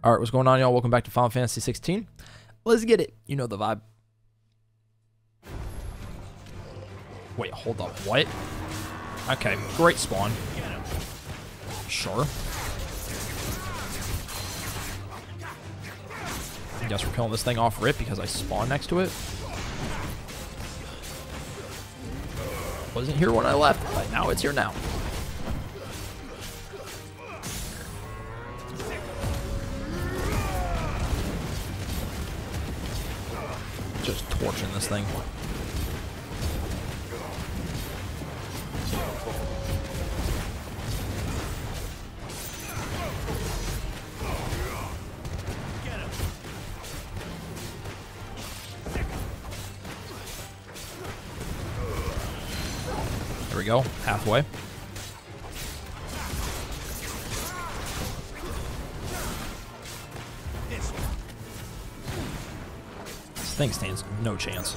All right, what's going on, y'all? Welcome back to Final Fantasy 16. Let's get it. You know the vibe. Wait, hold up. What? Okay, great spawn. Sure. I guess we're killing this thing off rip because I spawned next to it. Wasn't here when I left, but now it's here now. Just torching this thing. There we go, halfway. This thing stands no chance.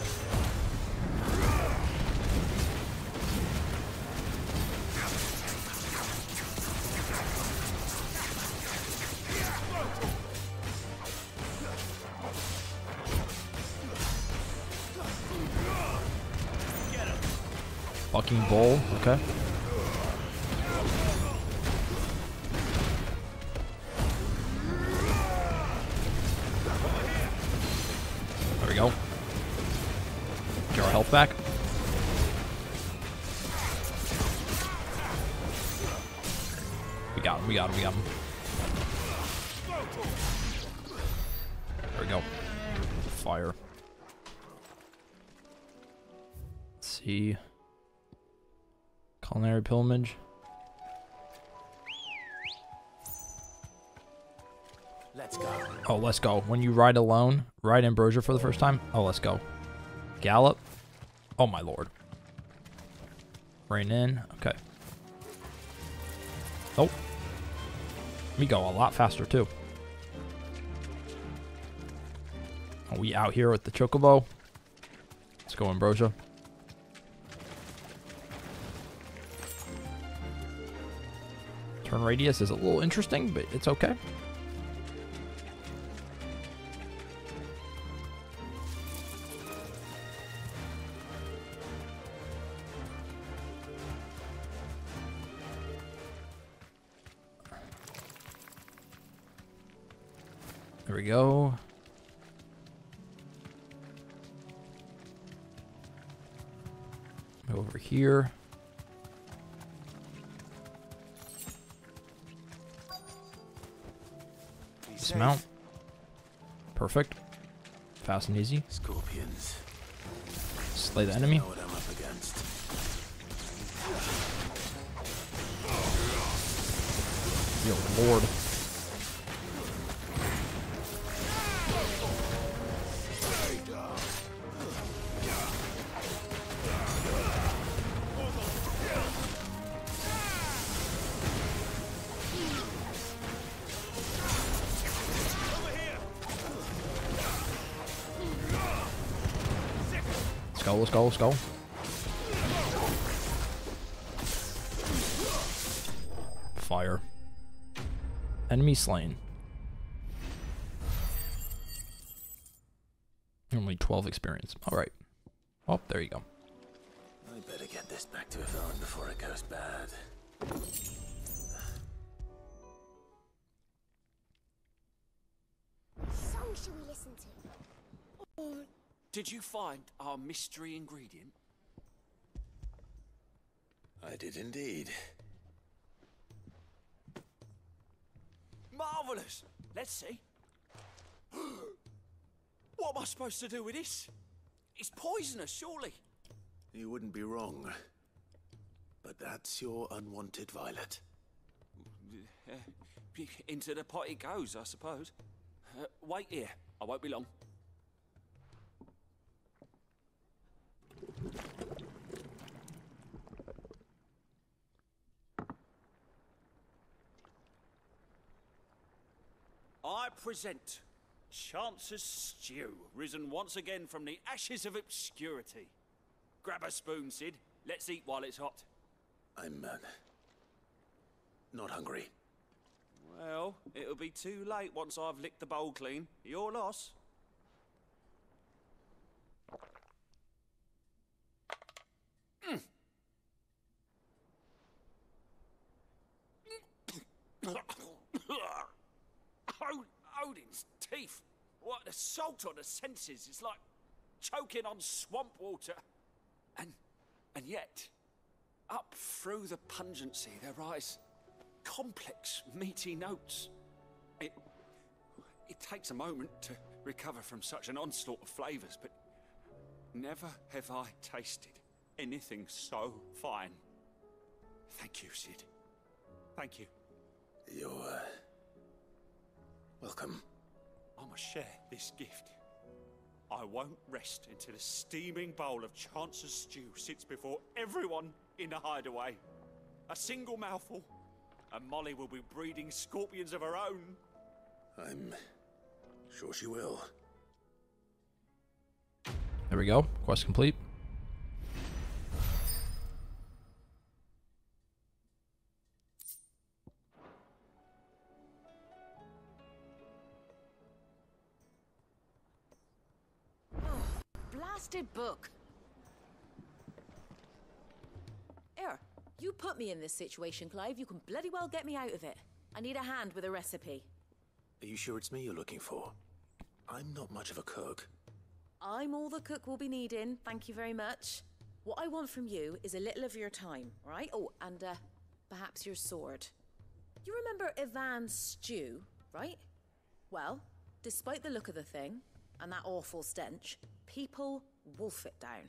Bucking Bull, okay. There we go. Get our health back. We got him, we got him, we got him. There we go. Fire. Let's see. Culinary pilgrimage. Let's go. Oh, let's go. When you ride alone, ride Ambrosia for the first time. Oh, let's go. Gallop. Oh, my lord. Rein in. Okay. Oh. We go a lot faster, too. Are we out here with the Chocobo? Let's go, Ambrosia. Turn radius is a little interesting, but it's okay. There we go. Go over here. Dismount. Perfect. Fast and easy. Scorpions. Slay the enemy. Know what I'm up against. Yo, lord. Let's go, let's go, let's go. Fire. Enemy slain. Only 12 experience. Alright. Oh, there you go. I better get this back to Yvonne before it goes bad. Song should we listen to? Did you find our mystery ingredient? I did indeed. Marvelous! Let's see. What am I supposed to do with this? It's poisonous, surely. You wouldn't be wrong. But that's your unwanted violet. Into the pot it goes, I suppose. Wait here. I won't be long. I present Chance's Stew, risen once again from the ashes of obscurity. Grab a spoon, Sid. Let's eat while it's hot. I'm not hungry. Well, it'll be too late once I've licked the bowl clean. Your loss. Odin's teeth. What an assault on the senses. It's like choking on swamp water. And yet, up through the pungency there rise complex, meaty notes. It takes a moment to recover from such an onslaught of flavours, but never have I tasted anything so fine. Thank you, Sid. Thank you. You're welcome. I must share this gift. I won't rest until a steaming bowl of Chance's stew sits before everyone in the hideaway. A single mouthful, and Molly will be breeding scorpions of her own. I'm sure she will. There we go. Quest complete. Blasted book. Here, you put me in this situation, Clive. You can bloody well get me out of it. I need a hand with a recipe. Are you sure it's me you're looking for? I'm not much of a cook. I'm all the cook will be needing, thank you very much. What I want from you is a little of your time, right? Oh, and perhaps your sword. You remember Ivan's stew, right? Well, despite the look of the thing, and that awful stench, people wolf it down.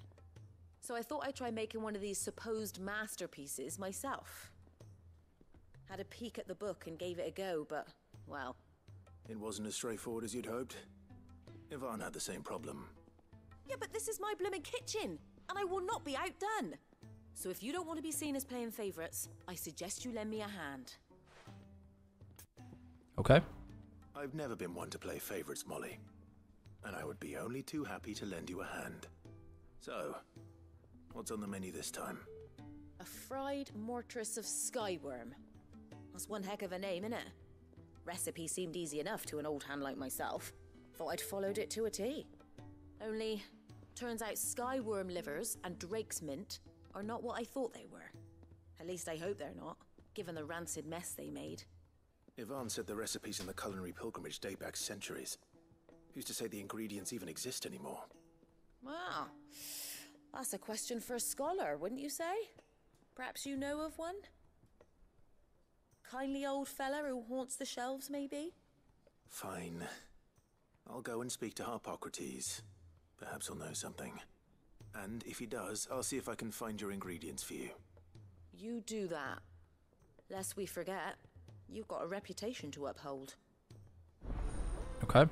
So I thought I'd try making one of these supposed masterpieces myself. Had a peek at the book and gave it a go, but, well... It wasn't as straightforward as you'd hoped. Ivan had the same problem. Yeah, but this is my blooming kitchen, and I will not be outdone. So if you don't want to be seen as playing favourites, I suggest you lend me a hand. Okay. I've never been one to play favourites, Molly. And I would be only too happy to lend you a hand. So, what's on the menu this time? A fried mortress of skyworm. That's one heck of a name, innit? Recipe seemed easy enough to an old hand like myself. Thought I'd followed it to a T. Only, turns out skyworm livers and drake's mint are not what I thought they were. At least I hope they're not, given the rancid mess they made. Ivan said the recipes in the culinary pilgrimage date back centuries. Who's to say the ingredients even exist anymore? Wow. That's a question for a scholar, wouldn't you say? Perhaps you know of one? Kindly old fella who haunts the shelves, maybe? Fine. I'll go and speak to Harpocrates. Perhaps he'll know something. And if he does, I'll see if I can find your ingredients for you. You do that. Lest we forget, you've got a reputation to uphold. Okay.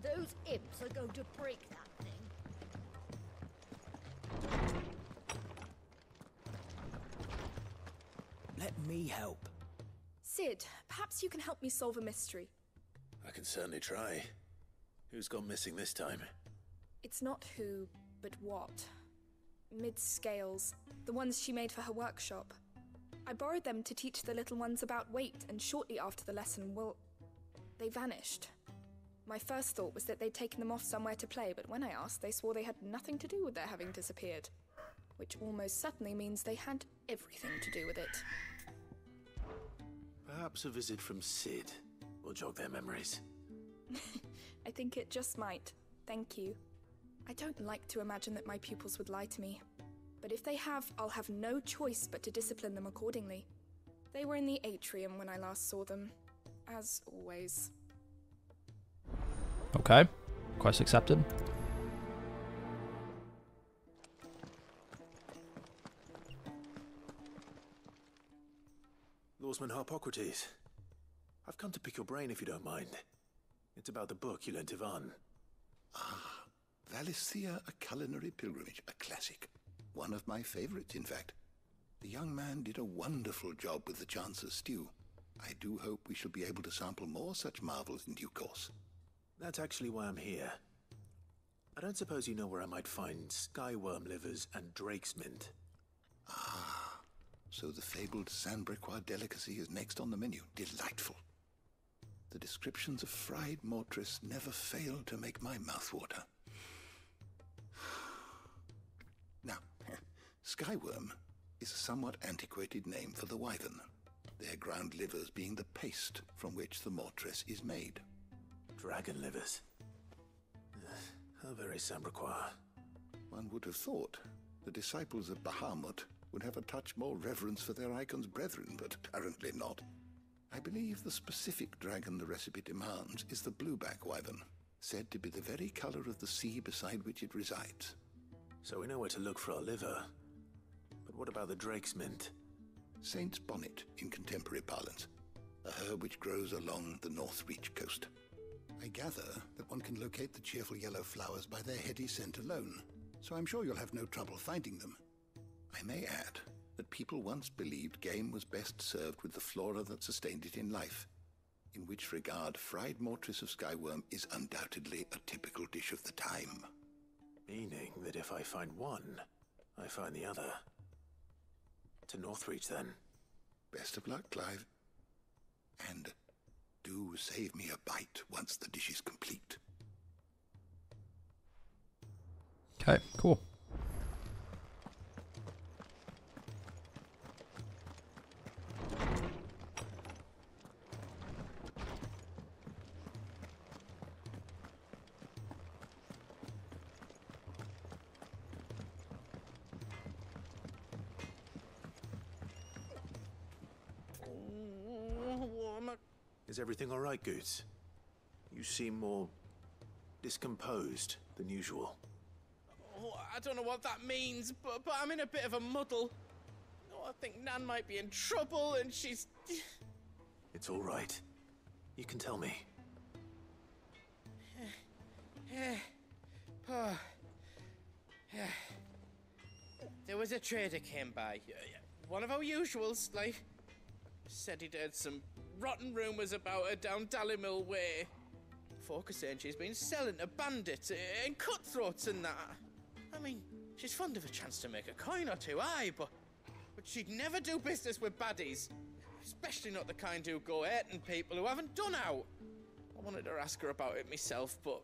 Those imps are going to break that thing. Let me help. Sid, perhaps you can help me solve a mystery. I can certainly try. Who's gone missing this time? It's not who, but what. Mid-scales, the ones she made for her workshop. I borrowed them to teach the little ones about weight, and shortly after the lesson, well, they vanished. My first thought was that they'd taken them off somewhere to play, but when I asked, they swore they had nothing to do with their having disappeared. Which almost certainly means they had everything to do with it. Perhaps a visit from Sid will jog their memories. I think it just might. Thank you. I don't like to imagine that my pupils would lie to me. But if they have, I'll have no choice but to discipline them accordingly. They were in the atrium when I last saw them. As always. Okay. Quest accepted. Lawsman Harpocrates. I've come to pick your brain if you don't mind. It's about the book you lent Ivan. Ah, Valisthea, A Culinary Pilgrimage, a classic. One of my favorites, in fact. The young man did a wonderful job with the Chance's stew. I do hope we shall be able to sample more such marvels in due course. That's actually why I'm here. I don't suppose you know where I might find skyworm livers and drake's mint. Ah, so the fabled Sandbrequois delicacy is next on the menu. Delightful. The descriptions of fried mortress never fail to make my mouth water. Now, skyworm is a somewhat antiquated name for the wyvern, their ground livers being the paste from which the mortress is made. Dragon livers. How very Sambrequois. One would have thought the disciples of Bahamut would have a touch more reverence for their icon's brethren, but apparently not. I believe the specific dragon the recipe demands is the blueback wyvern, said to be the very color of the sea beside which it resides. So we know where to look for our liver. But what about the drake's mint? Saint's bonnet in contemporary parlance, a herb which grows along the North Reach coast. I gather that one can locate the cheerful yellow flowers by their heady scent alone, so I'm sure you'll have no trouble finding them. I may add that people once believed game was best served with the flora that sustained it in life, in which regard fried mortress of skyworm is undoubtedly a typical dish of the time. Meaning that if I find one, I find the other. To Northreach, then. Best of luck, Clive. And do save me a bite once the dish is complete. Okay, cool. Is everything all right, Goots? You seem more discomposed than usual. Oh, I don't know what that means, but I'm in a bit of a muddle. Oh, I think Nan might be in trouble, and she's... It's all right. You can tell me. There was a trader came by. One of our usuals, like... Said he'd heard some rotten rumours about her down Dallimil Way. Folk are saying she's been selling to bandits and cutthroats and that. I mean, she's fond of a chance to make a coin or two, aye, but she'd never do business with baddies. Especially not the kind who go hurting people who haven't done out. I wanted to ask her about it myself, but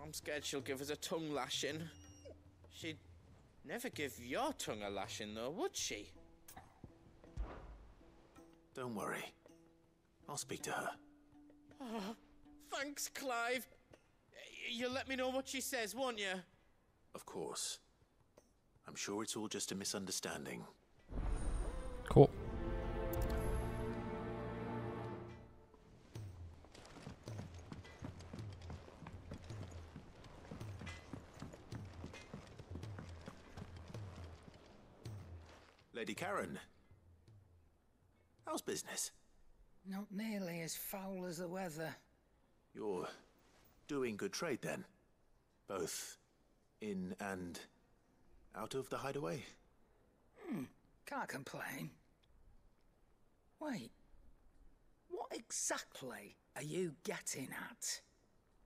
I'm scared she'll give us a tongue lashing. She'd never give your tongue a lashing, though, would she? Don't worry. I'll speak to her. Oh, thanks, Clive. You'll let me know what she says, won't you? Of course. I'm sure it's all just a misunderstanding. Cool. Lady Karen. How's business? Not nearly as foul as the weather. You're doing good trade then? Both in and out of the hideaway? Can't complain. Wait. What exactly are you getting at?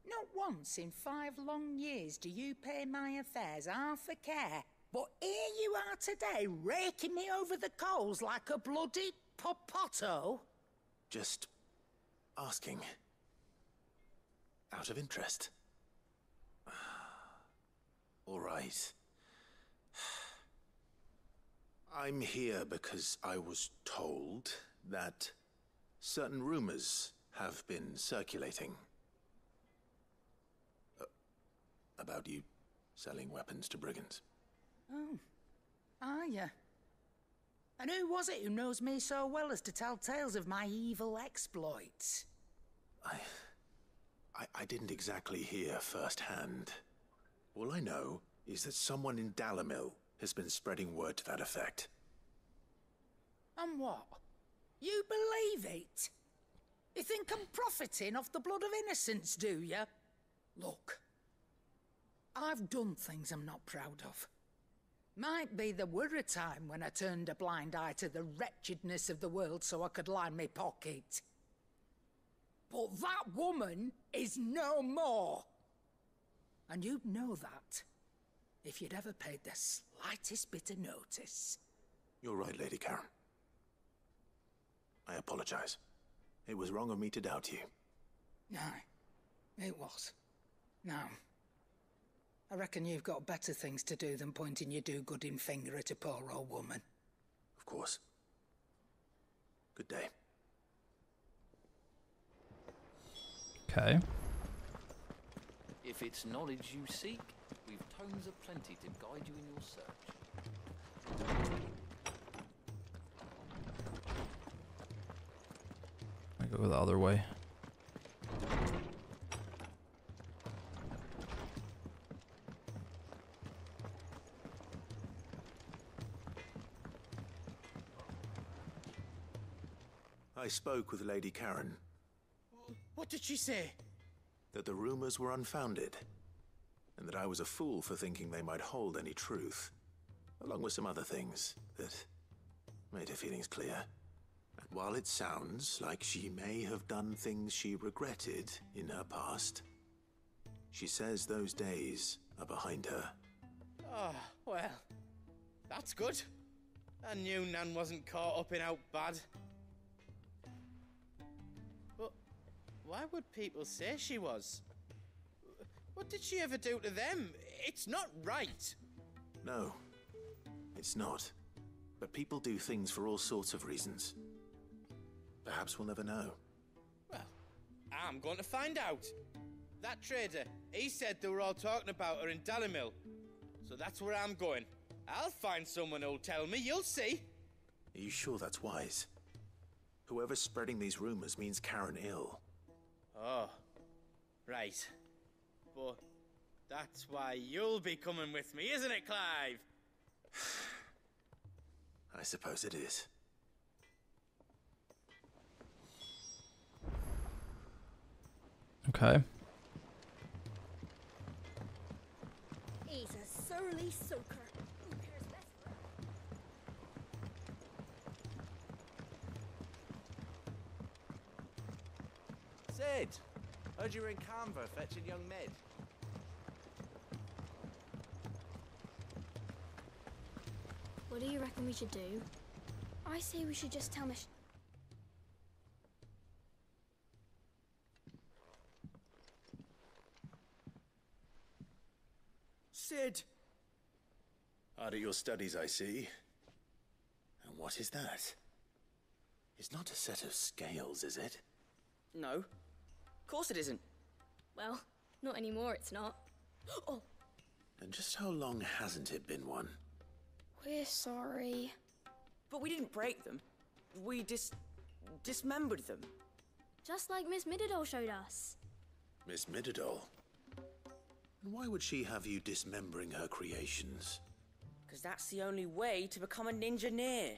Not once in 5 long years do you pay my affairs half a care, but here you are today raking me over the coals like a bloody popoto? Just asking. Out of interest. All right. I'm here because I was told that certain rumors have been circulating. About you selling weapons to brigands. Oh, are you? And who was it who knows me so well as to tell tales of my evil exploits? I didn't exactly hear firsthand. All I know is that someone in Dallimil has been spreading word to that effect. And what? You believe it? You think I'm profiting off the blood of innocents, do you? Look, I've done things I'm not proud of. Might be there were a time when I turned a blind eye to the wretchedness of the world so I could line my pocket. But that woman is no more. And you'd know that if you'd ever paid the slightest bit of notice. You're right, Lady Karen. I apologize. It was wrong of me to doubt you. Aye, it was. Now, I reckon you've got better things to do than pointing your do-gooding finger at a poor old woman. Of course. Good day. Okay. If it's knowledge you seek, we've tomes aplenty to guide you in your search. I go the other way. I spoke with Lady Karen. What did she say? That the rumors were unfounded, and that I was a fool for thinking they might hold any truth, along with some other things that made her feelings clear. And while it sounds like she may have done things she regretted in her past, she says those days are behind her. Oh, well, that's good. I knew Nan wasn't caught up in out bad. But why would people say she was? What did she ever do to them? It's not right. No, it's not. But people do things for all sorts of reasons. Perhaps we'll never know. Well, I'm going to find out. That trader, he said they were all talking about her in Dalimil. So that's where I'm going. I'll find someone who'll tell me, you'll see. Are you sure that's wise? Whoever's spreading these rumors means Karen ill. Oh, right. But that's why you'll be coming with me, isn't it, Clive? I suppose it is. Okay. He's a surly soaker. Who cares less for him? Sid! Heard you were in Canva fetching young Med. What do you reckon we should do? I say we should just tell Miss... Sid! Hard at your studies, I see. And what is that? It's not a set of scales, is it? No. Of course it isn't. Well, not anymore, it's not. Oh! And just how long hasn't it been one? We're sorry. But we didn't break them. We dismembered them. Just like Miss Mididol showed us. Miss Mididol? And why would she have you dismembering her creations? Because that's the only way to become a ninja-neer.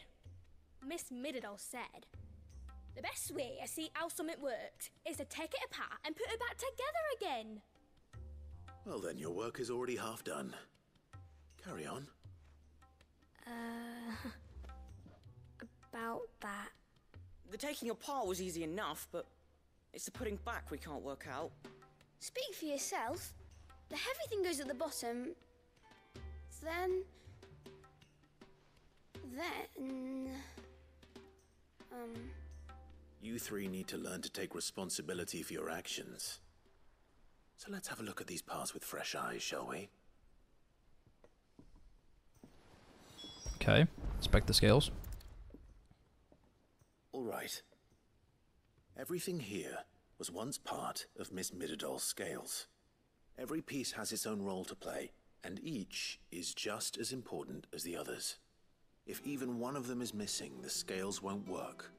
Miss Mididol said, the best way to see how something works is to take it apart and put it back together again. Well then, your work is already half done. Carry on. About that. The taking apart was easy enough, but it's the putting back we can't work out. Speak for yourself. The heavy thing goes at the bottom. Then... You three need to learn to take responsibility for your actions. So let's have a look at these parts with fresh eyes, shall we? Okay. Inspect the scales. All right. Everything here was once part of Miss Mididol's scales. Every piece has its own role to play, and each is just as important as the others. If even one of them is missing, the scales won't work.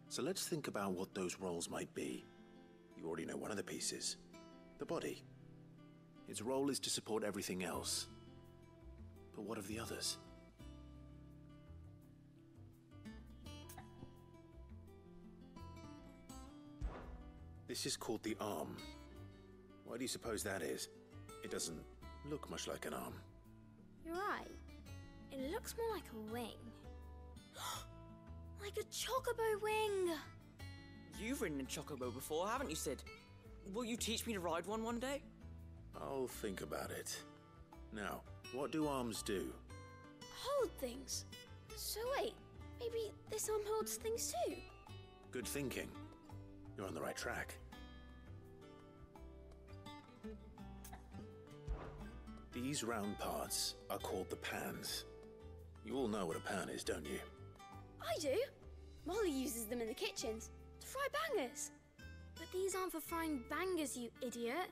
So let's think about what those roles might be. You already know one of the pieces. The body. Its role is to support everything else. But what of the others? This is called the arm. Why do you suppose that is? It doesn't look much like an arm. You're right. It looks more like a wing. Like a chocobo wing! You've ridden a chocobo before, haven't you, Sid? Will you teach me to ride one day? I'll think about it. Now, what do arms do? Hold things. So wait, maybe this arm holds things too? Good thinking. You're on the right track. These round parts are called the pans. You all know what a pan is, don't you? I do. Molly uses them in the kitchens to fry bangers. But these aren't for frying bangers, you idiot.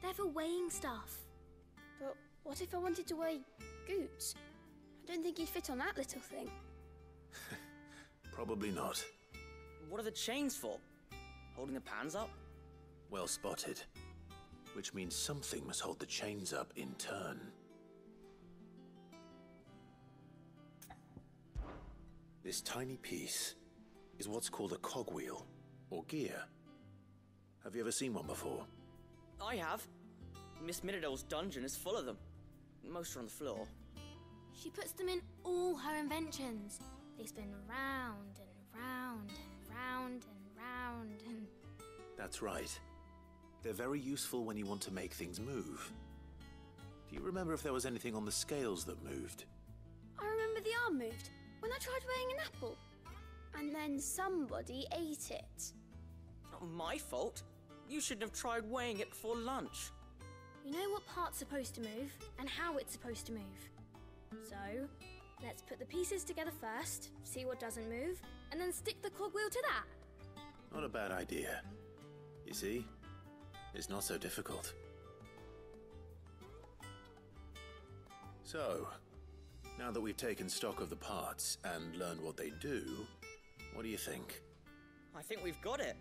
They're for weighing stuff. But what if I wanted to weigh Goots? I don't think he'd fit on that little thing. Probably not. What are the chains for? Holding the pans up? Well spotted. Which means something must hold the chains up in turn. This tiny piece is what's called a cogwheel, or gear. Have you ever seen one before? I have. Miss Mididol's dungeon is full of them. Most are on the floor. She puts them in all her inventions. They spin round and round and round and round and... That's right. They're very useful when you want to make things move. Do you remember if there was anything on the scales that moved? I remember the arm moved when I tried weighing an apple. And then somebody ate it. Not my fault. You shouldn't have tried weighing it before lunch. You know what part's supposed to move and how it's supposed to move. So, let's put the pieces together first, see what doesn't move, and then stick the cogwheel to that. Not a bad idea. You see? It's not so difficult. So, now that we've taken stock of the parts and learned what they do, what do you think? I think we've got it.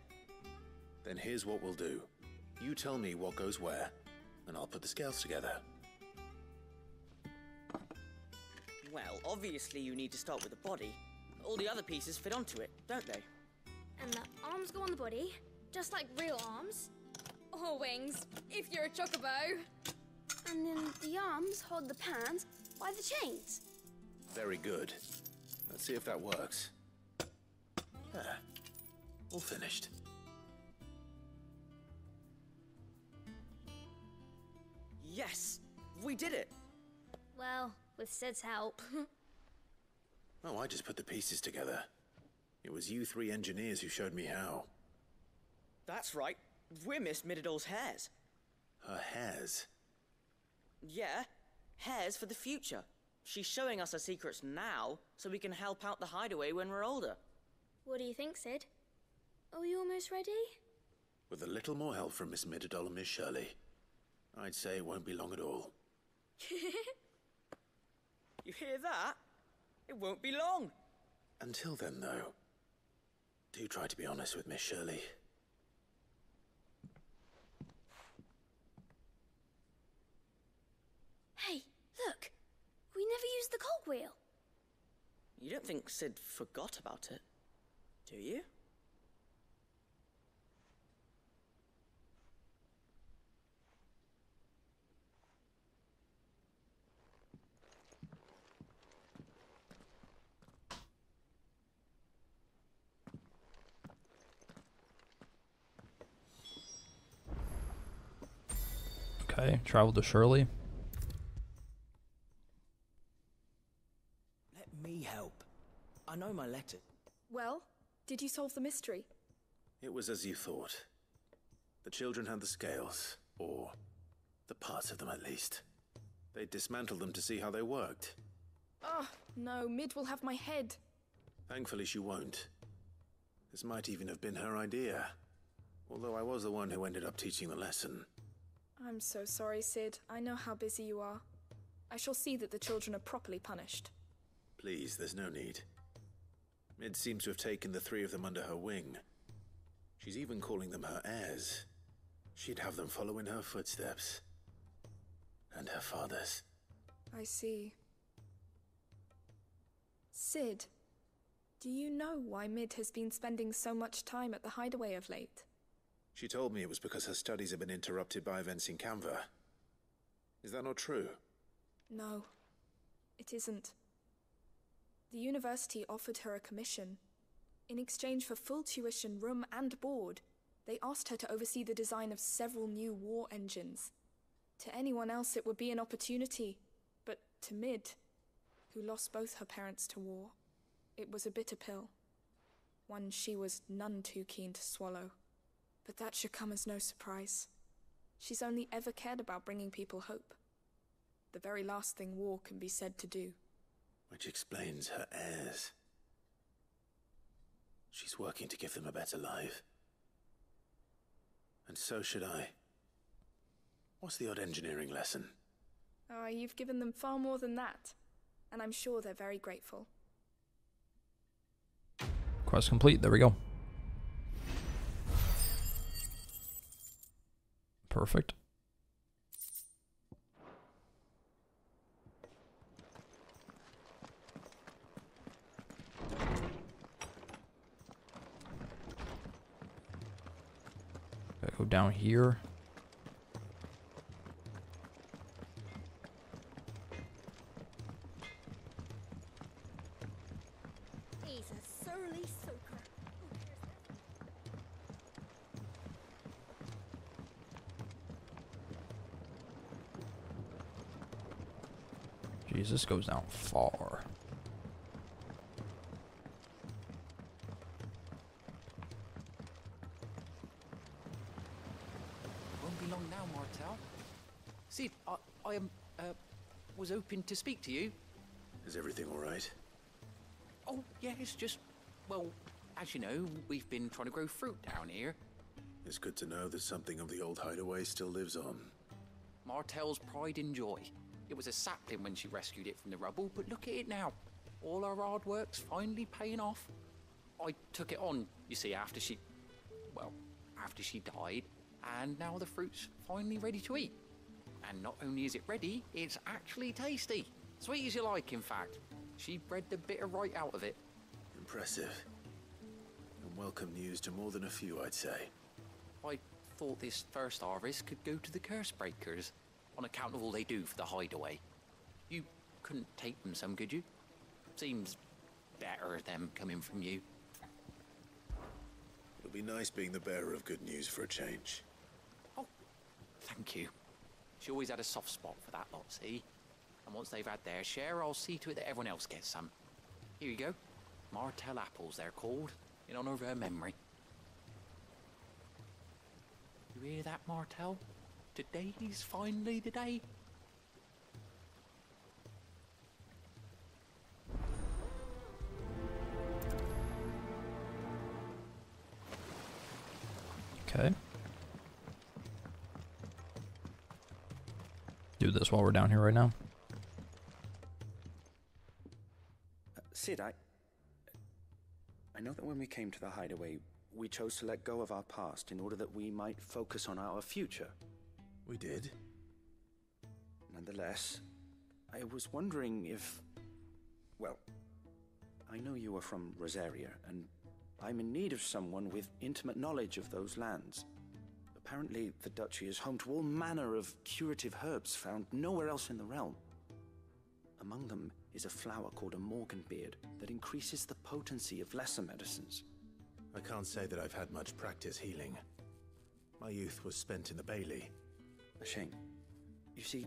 Then here's what we'll do. You tell me what goes where, and I'll put the scales together. Well, obviously you need to start with the body. All the other pieces fit onto it, don't they? And the arms go on the body, just like real arms. Or wings, if you're a chocobo. And then the arms hold the pans by the chains. Very good. Let's see if that works. There. All finished. Yes! We did it! Well, with Sid's help. Oh, I just put the pieces together. It was you three engineers who showed me how. That's right. We're Miss Mididol's hairs. Her hairs? Yeah, hairs for the future. She's showing us her secrets now, so we can help out the hideaway when we're older. What do you think, Sid? Are we almost ready? With a little more help from Miss Mididol and Miss Shirley, I'd say it won't be long at all. You hear that? It won't be long. Until then, though, do try to be honest with Miss Shirley. Hey, look! We never used the cogwheel. You don't think Sid forgot about it, do you? Okay, travel to Shirley. Let me help. I know my letter. Well, did you solve the mystery? It was as you thought. The children had the scales, or the parts of them at least. They dismantled them to see how they worked. Oh, no, Mid will have my head. Thankfully she won't. This might even have been her idea. Although I was the one who ended up teaching the lesson. I'm so sorry, Sid. I know how busy you are. I shall see that the children are properly punished. Please, there's no need. Mid seems to have taken the three of them under her wing. She's even calling them her heirs. She'd have them follow in her footsteps. And her father's. I see. Sid, do you know why Mid has been spending so much time at the hideaway of late? She told me it was because her studies have been interrupted by events in Canva. Is that not true? No, it isn't. The university offered her a commission. In exchange for full tuition, room and board, they asked her to oversee the design of several new war engines. To anyone else, it would be an opportunity. But to Mid, who lost both her parents to war, it was a bitter pill. One she was none too keen to swallow. But that should come as no surprise. She's only ever cared about bringing people hope. The very last thing war can be said to do. Which explains her heirs. She's working to give them a better life. And so should I. What's the odd engineering lesson? Oh, you've given them far more than that. And I'm sure they're very grateful. Quest complete. There we go. Perfect. Gotta go down here. He's a surly soaker. Jesus, goes down far. Won't be long now, Martel. Sid, I was hoping to speak to you. Is everything all right? Oh, yeah, it's just, well, as you know, we've been trying to grow fruit down here. It's good to know that something of the old hideaway still lives on. Martel's pride and joy. It was a sapling when she rescued it from the rubble, but look at it now. All our hard work's finally paying off. I took it on, you see, after she died, and now the fruit's finally ready to eat. And not only is it ready, it's actually tasty. Sweet as you like, in fact. She bred the bitter right out of it. Impressive. And welcome news to more than a few, I'd say. I thought this first harvest could go to the curse breakers, on account of all they do for the hideaway. You couldn't take them some, could you? Seems better them coming from you. It'll be nice being the bearer of good news for a change. Oh, thank you. She always had a soft spot for that lot, see? And once they've had their share, I'll see to it that everyone else gets some. Here you go. Martel apples, they're called, in honor of her memory. You hear that, Martel? Today's finally the day. Okay. Do this while we're down here right now. Sid, I know that when we came to the hideaway, we chose to let go of our past in order that we might focus on our future. We did. Nonetheless, I was wondering if... Well, I know you are from Rosaria, and I'm in need of someone with intimate knowledge of those lands. Apparently, the duchy is home to all manner of curative herbs found nowhere else in the realm. Among them is a flower called a Morganbeard that increases the potency of lesser medicines. I can't say that I've had much practice healing. My youth was spent in the Bailey. A shame. You see,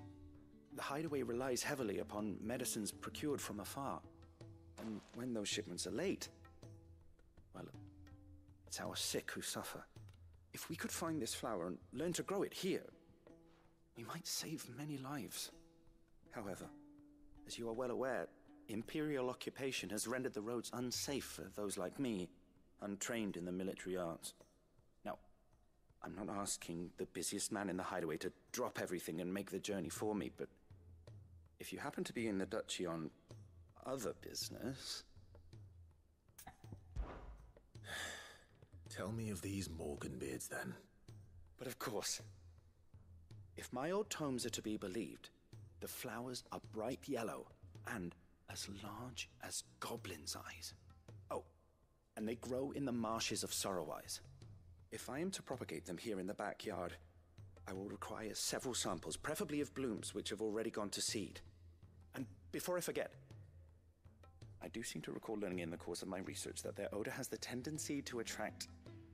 the hideaway relies heavily upon medicines procured from afar. And when those shipments are late, well, it's our sick who suffer. If we could find this flower and learn to grow it here, we might save many lives. However, as you are well aware, Imperial occupation has rendered the roads unsafe for those like me, untrained in the military arts. Now, I'm not asking the busiest man in the hideaway to drop everything and make the journey for me, but if you happen to be in the duchy on other business... Tell me of these Morganbeards, then. But of course. If my old tomes are to be believed, the flowers are bright yellow and as large as goblins' eyes. Oh, and they grow in the marshes of Sorrowise. If I am to propagate them here in the backyard, I will require several samples, preferably of blooms which have already gone to seed. And before I forget, I do seem to recall learning in the course of my research that their odor has the tendency to attract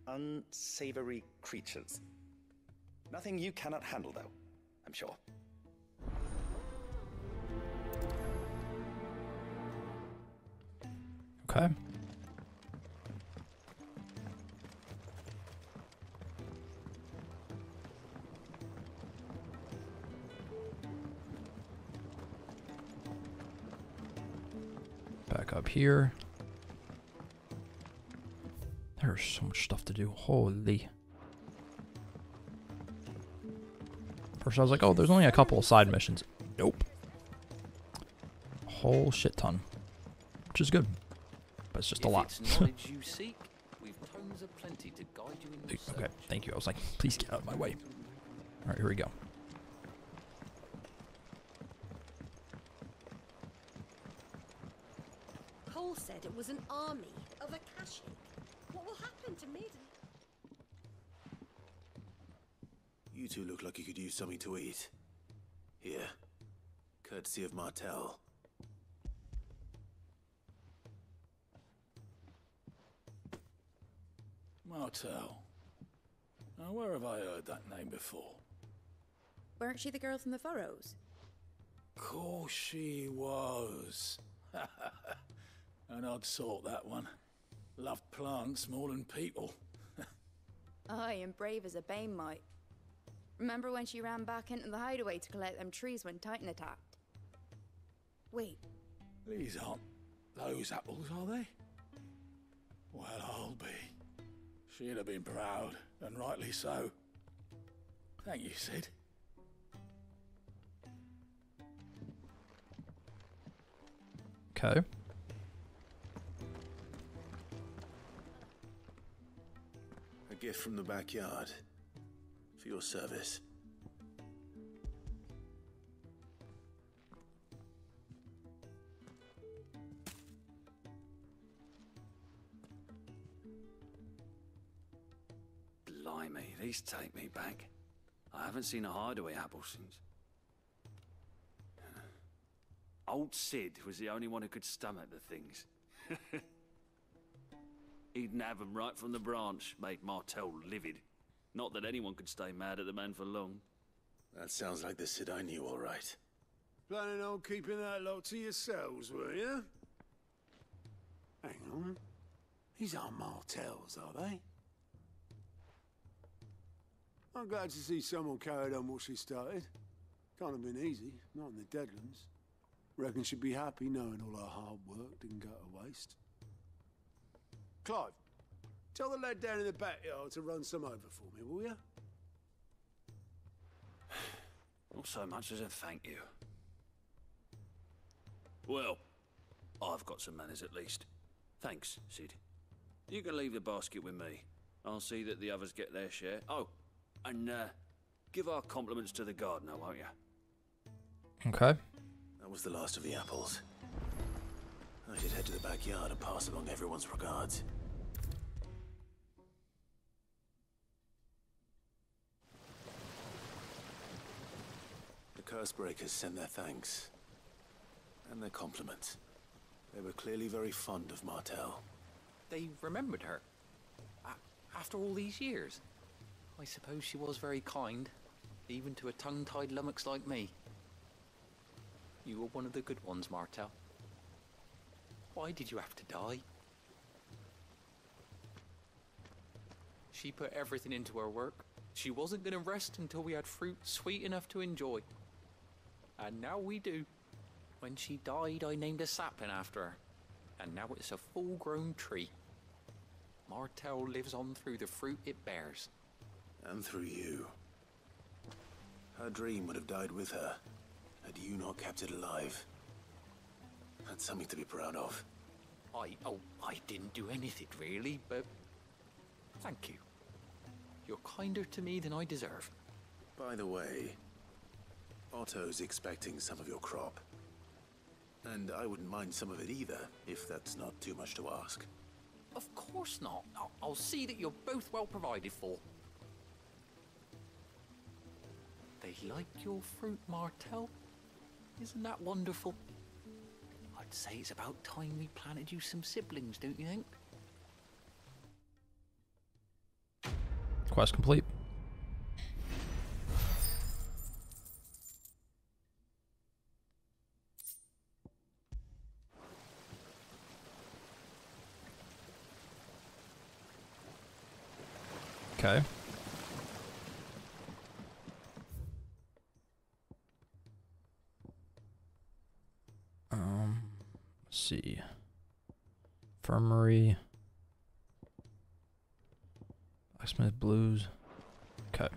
unsavory creatures. Nothing you cannot handle, though. I'm sure. Okay. Back up here. There's so much stuff to do. Holy. First I was like, oh, there's only a couple of side missions. Nope. A whole shit ton. Which is good. But it's just a lot. If it's knowledge you seek, we've tomes of plenty to guide you in your search. Okay, thank you. I was like, please get out of my way. Alright, here we go. Cole said it was an army of Akashic. What will happen to Maiden? You two look like you could use something to eat. Here. Courtesy of Martel. Martel. Now, where have I heard that name before? Weren't she the girl from the Furrows? Course she was. An odd sort, that one. Loved plants more than people. Aye, and brave as a bane might. Remember when she ran back into the hideaway to collect them trees when Titan attacked? Wait. These aren't those apples, are they? Well, I'll be. She'd have been proud, and rightly so. Thank you, Sid. Okay. A gift from the backyard. For your service. Blimey, these take me back. I haven't seen a hideaway apple since. Old Sid was the only one who could stomach the things. He'd nab them right from the branch, made Martel livid. Not that anyone could stay mad at the man for long. That sounds like the Sid I knew, all right. Planning on keeping that lot to yourselves, were you? Hang on. These aren't Martels, are they? I'm glad to see someone carried on what she started. Can't have been easy, not in the Deadlands. Reckon she'd be happy knowing all her hard work didn't go to waste. Clive, tell the lad down in the backyard to run some over for me, will you? Not so much as a thank you. Well, I've got some manners at least. Thanks, Sid. You can leave the basket with me. I'll see that the others get their share. Oh, and give our compliments to the gardener, won't you? Okay. That was the last of the apples. I should head to the backyard and pass along everyone's regards. The Cursebreakers sent their thanks. And their compliments. They were clearly very fond of Martel. They remembered her. After all these years. I suppose she was very kind, even to a tongue-tied lummox like me. You were one of the good ones, Martel. Why did you have to die? She put everything into her work. She wasn't going to rest until we had fruit sweet enough to enjoy. And now we do. When she died, I named a sapling after her. And now it's a full-grown tree. Martel lives on through the fruit it bears. And through you. Her dream would have died with her, had you not kept it alive. That's something to be proud of. I didn't do anything really, but thank you. You're kinder to me than I deserve. By the way, Otto's expecting some of your crop. And I wouldn't mind some of it either, if that's not too much to ask. Of course not. I'll see that you're both well provided for. They like your fruit, Martel. Isn't that wonderful? I'd say it's about time we planted you some siblings, don't you think? Quest complete. Okay. Let's see. Infirmary. Blacksmith Blues. Okay.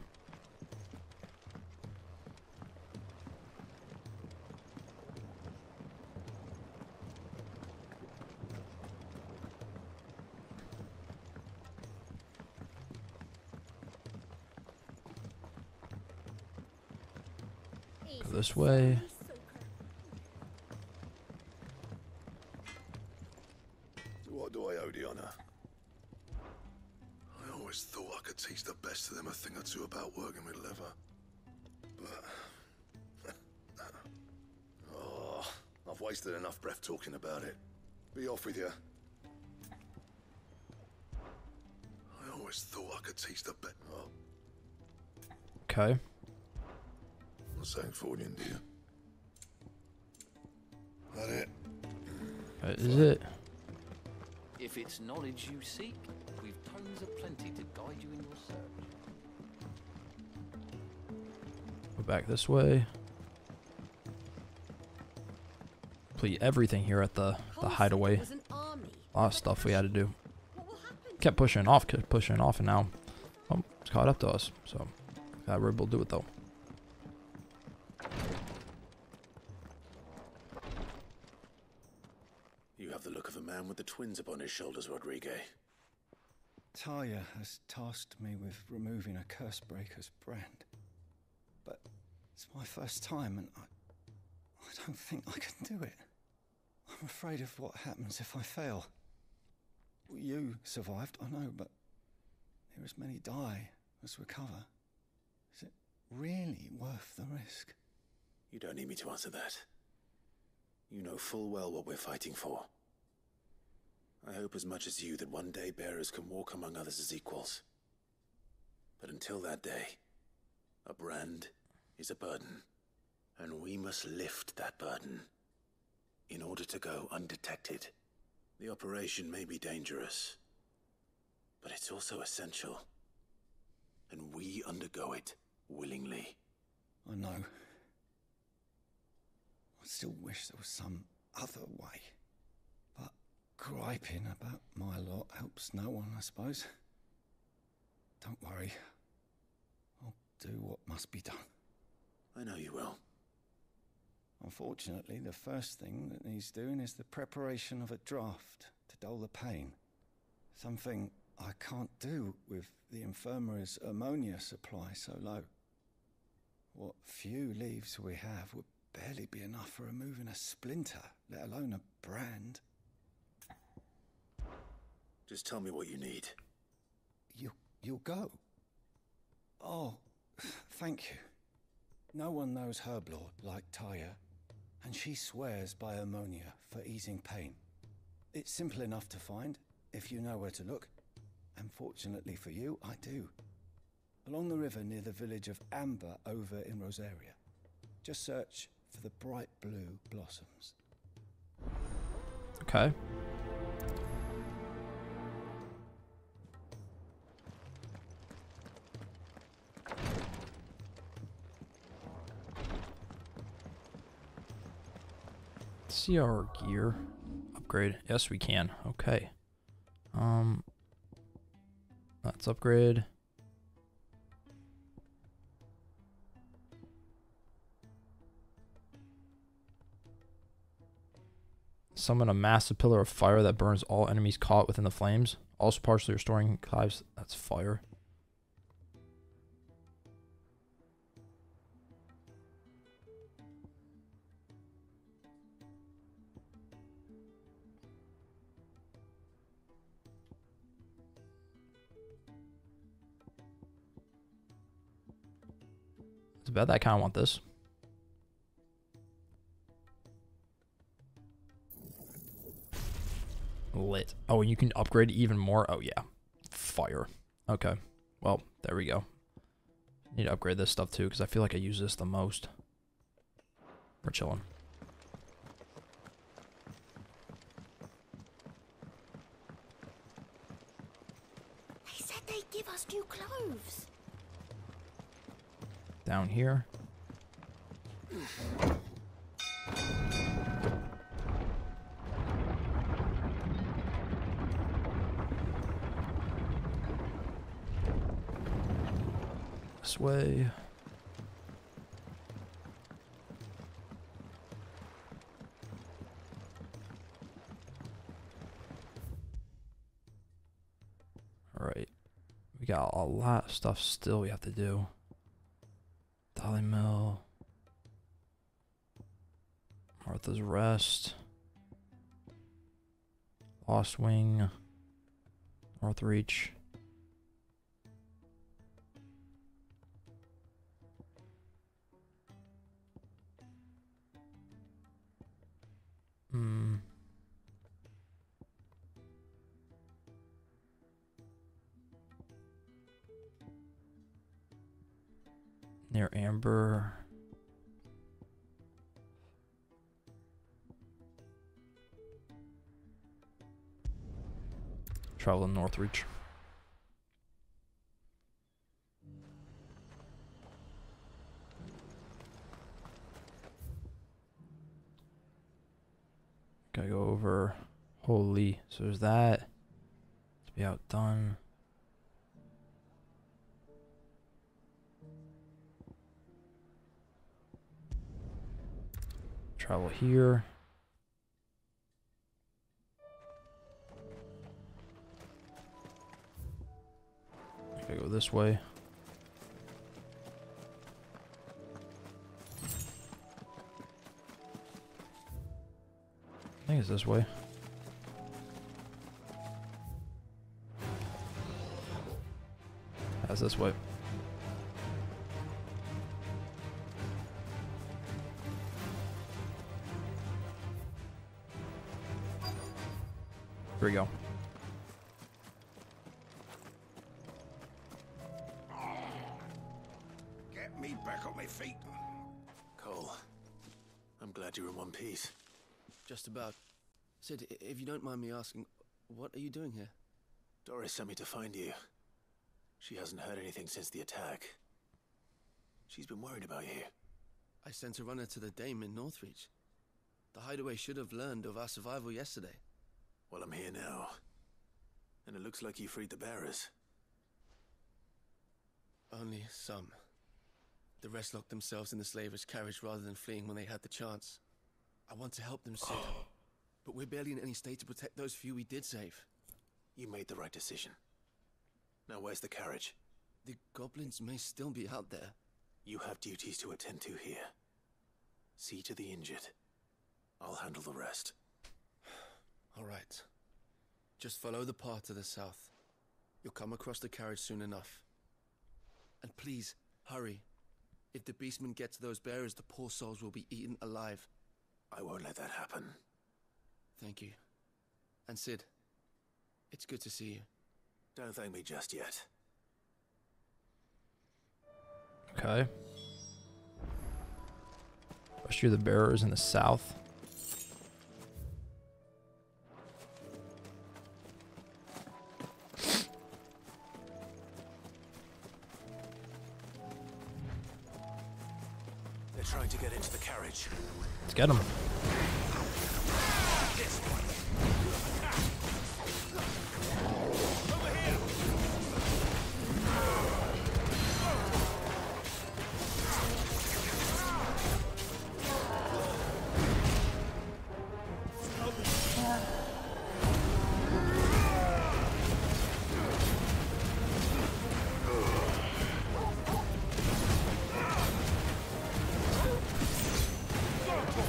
Go this way. What do I owe the honor? I always thought I could teach the best of them a thing or two about working with leather. But... oh, I've wasted enough breath talking about it. Be off with you. I always thought I could teach the best... oh. Okay. What's saying for you, dear? That it? That is it. If it's knowledge you seek, we've tomes of plenty to guide you in your search. Go back this way. Complete everything here at the hideaway. A lot of stuff we had to do. Kept pushing it off, and now it's caught up to us. So, we're able to do it though. You have the look of a man with the twins upon his shoulders, Rodriguez. Talia has tasked me with removing a Cursebreaker's brand. But it's my first time and I don't think I can do it. I'm afraid of what happens if I fail. You survived, I know, but here as many die as recover. Is it really worth the risk? You don't need me to answer that. You know full well what we're fighting for. I hope as much as you that one day bearers can walk among others as equals. But until that day, a brand is a burden, and we must lift that burden in order to go undetected. The operation may be dangerous, but it's also essential, and we undergo it willingly. I know. I still wish there was some other way. But griping about my lot helps no one, I suppose. Don't worry. I'll do what must be done. I know you will. Unfortunately, the first thing that needs doing is the preparation of a draft to dull the pain. Something I can't do with the infirmary's ammonia supply so low. What few leaves we have would barely be enough for removing a splinter, let alone a brand. Just tell me what you need. You'll go? Oh, thank you. No one knows Herblord like Talia, and she swears by ammonia for easing pain. It's simple enough to find, if you know where to look. And fortunately for you, I do. Along the river near the village of Amber over in Rosaria. Just search for the bright blue blossoms. Okay. See our gear upgrade. Yes, we can. Okay. Let's upgrade. Summon a massive pillar of fire that burns all enemies caught within the flames. Also partially restoring lives. That's fire. It's bad that I kind of want this. Lit. Oh, and you can upgrade even more? Oh, yeah. Fire. Okay. Well, there we go. Need to upgrade this stuff, too, because I feel like I use this the most. We're chilling. They said they'd give us new clothes. Down here. This way. Alright. We got a lot of stuff still we have to do. Dolly Mill. Martha's Rest. Lost Wing. North Reach. Near Amber. Travel in Northreach. Gotta go over. Holy. So there's that. To be outdone. Travel here. Gotta go this way. I think it's this way. That's this way. Here we go. Get me back on my feet. Cole, I'm glad you're in one piece. Just about. Sid, if you don't mind me asking, what are you doing here? Doris sent me to find you. She hasn't heard anything since the attack. She's been worried about you. I sent a runner to the Dame in Northreach. The Hideaway should have learned of our survival yesterday. Well, I'm here now. And it looks like you freed the bearers. Only some. The rest locked themselves in the slaver's carriage rather than fleeing when they had the chance. I want to help them, Sid. But we're barely in any state to protect those few we did save. You made the right decision. Now where's the carriage? The goblins may still be out there. You have duties to attend to here. See to the injured. I'll handle the rest. All right. Just follow the path to the south. You'll come across the carriage soon enough. And please, hurry. If the beastmen get to those bearers, the poor souls will be eaten alive. I won't let that happen. Thank you. And Sid, it's good to see you. Don't thank me just yet. Okay. Rescue the bearers in the south. They're trying to get into the carriage. Let's get them.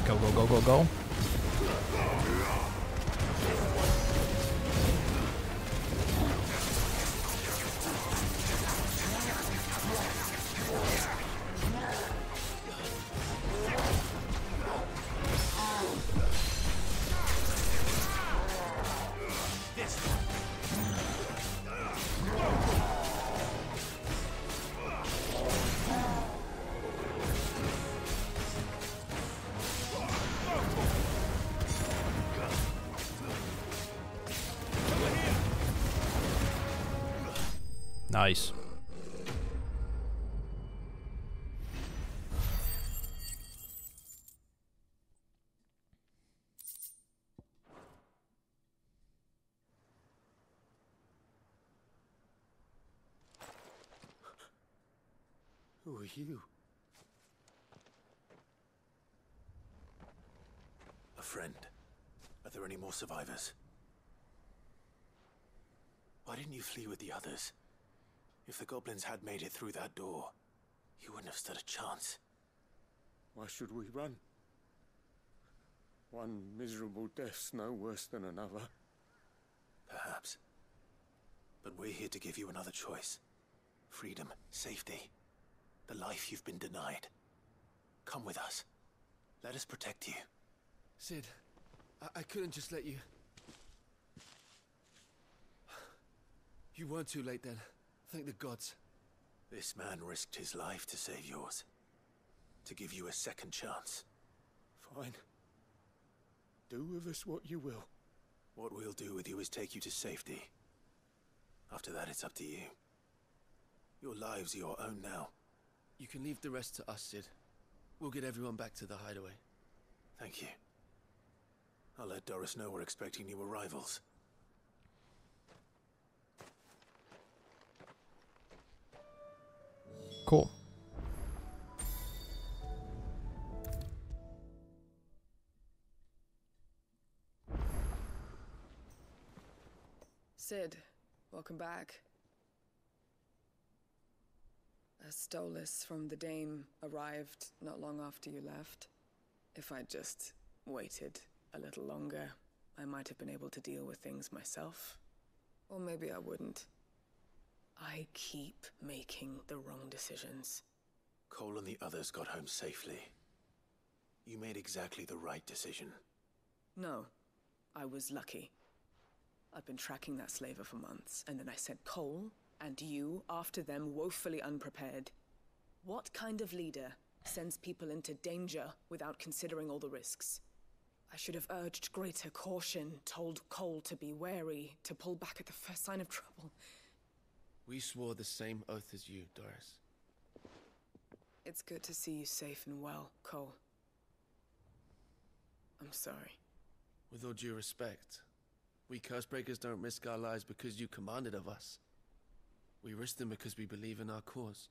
Go, go, go, go, go. Nice. Who are you? A friend. Are there any more survivors? Why didn't you flee with the others? If the goblins had made it through that door, you wouldn't have stood a chance. Why should we run? One miserable death's no worse than another. Perhaps. But we're here to give you another choice. Freedom, safety, the life you've been denied. Come with us. Let us protect you. Sid, I couldn't just let you... You weren't too late then. Thank the gods. This man risked his life to save yours. To give you a second chance. Fine. Do with us what you will. What we'll do with you is take you to safety. After that, it's up to you. Your lives are your own now. You can leave the rest to us, Sid. We'll get everyone back to the hideaway. Thank you. I'll let Doris know we're expecting new arrivals. Cool. Sid, welcome back. A Stolas from the Dame arrived not long after you left. If I'd just waited a little longer, I might have been able to deal with things myself. Or maybe I wouldn't. I keep making the wrong decisions. Cole and the others got home safely. You made exactly the right decision. No, I was lucky. I've been tracking that slaver for months, and then I sent Cole and you after them, woefully unprepared. What kind of leader sends people into danger without considering all the risks? I should have urged greater caution, told Cole to be wary, to pull back at the first sign of trouble. We swore the same oath as you, Doris. It's good to see you safe and well, Cole. I'm sorry. With all due respect, we Cursebreakers don't risk our lives because you commanded of us. We risk them because we believe in our cause.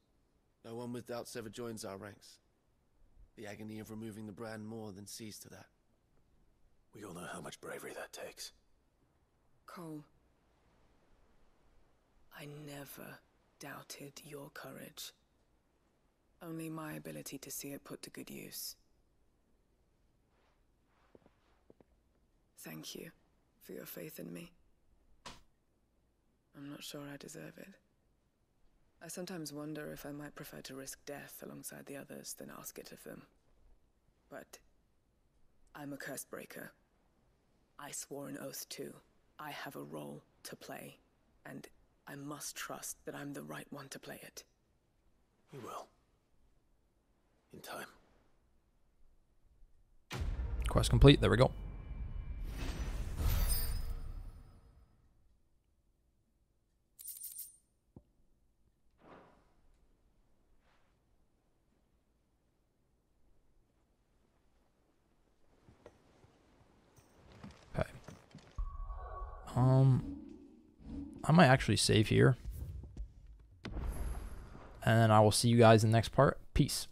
No one with doubts ever joins our ranks. The agony of removing the brand more than sees to that. We all know how much bravery that takes. Cole, I never doubted your courage. Only my ability to see it put to good use. Thank you for your faith in me. I'm not sure I deserve it. I sometimes wonder if I might prefer to risk death alongside the others than ask it of them. But I'm a Cursebreaker. I swore an oath too. I have a role to play, and I must trust that I'm the right one to play it. You will. In time. Quest complete. There we go. Okay. I might actually save here. And then I will see you guys in the next part. Peace.